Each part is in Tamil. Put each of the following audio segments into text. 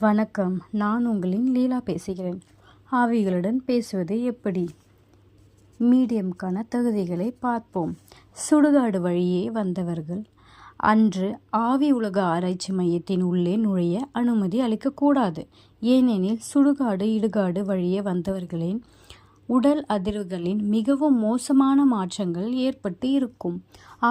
வணக்கம். நான் உங்களின் லீலா பேசுகிறேன். ஆவிகளுடன் பேசுவது எப்படி? மீடியம்கான தகுதிகளை பார்ப்போம். சுடுகாடு வழியே வந்தவர்கள் அன்று ஆவி உலக ஆராய்ச்சி மையத்தின் உள்ளே நுழைய அனுமதி அளிக்கக்கூடாது. ஏனெனில் சுடுகாடு இடுகாடு வழியே வந்தவர்களின் உடல் அதிர்வுகளின் மிகவும் மோசமான மாற்றங்கள் ஏற்பட்டு இருக்கும்.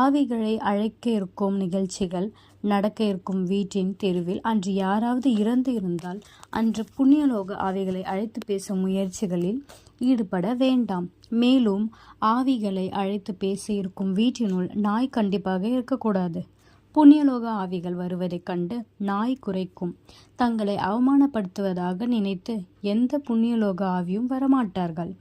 ஆவிகளை அழைக்க இருக்கும் நிகழ்ச்சிகள் நடக்க இருக்கும் வீட்டின் தெருவில் அன்று யாராவது இறந்து இருந்தால் அன்று புண்ணியலோக ஆவிகளை அழைத்து பேசும் முயற்சிகளில் ஈடுபட வேண்டாம். மேலும் ஆவிகளை அழைத்து பேச இருக்கும் வீட்டினுள் நாய் கண்டிப்பாக இருக்கக்கூடாது. புண்ணியலோக ஆவிகள் வருவதைக் கண்டு நாய் குறைக்கும். தங்களை அவமானப்படுத்துவதாக நினைத்து எந்த புண்ணியலோக ஆவியும் வரமாட்டார்கள்.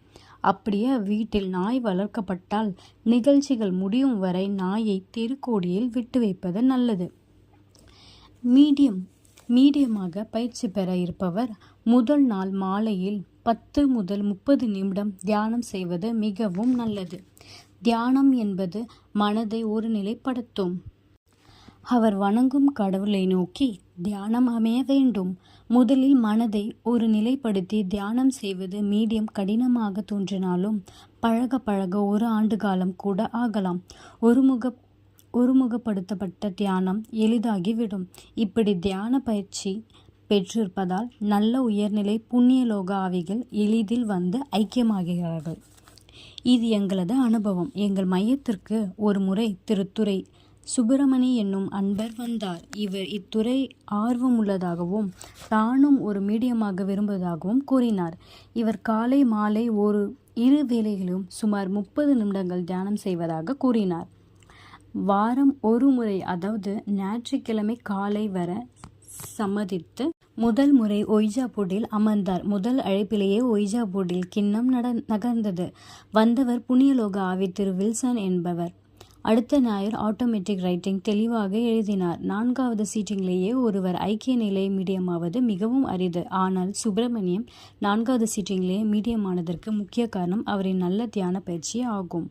அப்படியே வீட்டில் நாய் வளர்க்கப்பட்டால் நிகழ்ச்சிகள் முடியும் வரை நாயை தெருக்கோடியில் விட்டு வைப்பது நல்லது. மீடியமாக பயிற்சி பெற இருப்பவர் முதல் நாள் மாலையில் 10 முதல் 30 நிமிடம் தியானம் செய்வது மிகவும் நல்லது. தியானம் என்பது மனதை ஒரு நிலைப்படுத்தும். அவர் வணங்கும் கடவுளை நோக்கி தியானம் அமைய வேண்டும். முதலில் மனதை ஒரு நிலைப்படுத்தி தியானம் செய்வது மீடியம் கடினமாக தோன்றினாலும் பழக பழக 1 ஆண்டு காலம் கூட ஆகலாம். ஒருமுகப்படுத்தப்பட்ட தியானம் எளிதாகிவிடும். இப்படி தியான பயிற்சி பெற்றிருப்பதால் நல்ல உயர்நிலை புண்ணியலோக ஆவிகள் எளிதில் வந்து ஐக்கியமாகிறார்கள். இது எங்களது அனுபவம். எங்கள் மையத்திற்கு ஒரு முறை திருத்துறை சுப்பிரமணி என்னும் அன்பர் வந்தார். இவர் இத்துறை ஆர்வமுள்ளதாகவும் தானும் ஒரு மீடியமாக விரும்புவதாகவும் கூறினார். இவர் காலை மாலை இரு வேளைகளிலும் சுமார் 30 நிமிடங்கள் தியானம் செய்வதாக கூறினார். வாரம் ஒரு முறை, அதாவது ஞாயிற்றுக்கிழமை காலை வர சம்மதித்து முதல் முறை ஒய்ஜா போர்டில் அமர்ந்தார். முதல் அழைப்பிலேயே ஒய்ஜா போர்டில் கிண்ணம் நகர்ந்தது. வந்தவர் புண்ணியலோக ஆவி திரு வில்சன் என்பவர். அடுத்த ஞாயிறு ஆட்டோமேட்டிக் ரைட்டிங் தெளிவாக எழுதினார். 4வது சீட்டிங்கிலேயே ஒருவர் ஐக்கிய நிலை மீடியமாவது மிகவும் அரிது. ஆனால் சுப்பிரமணியம் 4வது சீட்டிங்கிலேயே மீடியமானதற்கு முக்கிய காரணம் அவரின் நல்ல தியான பயிற்சி ஆகும்.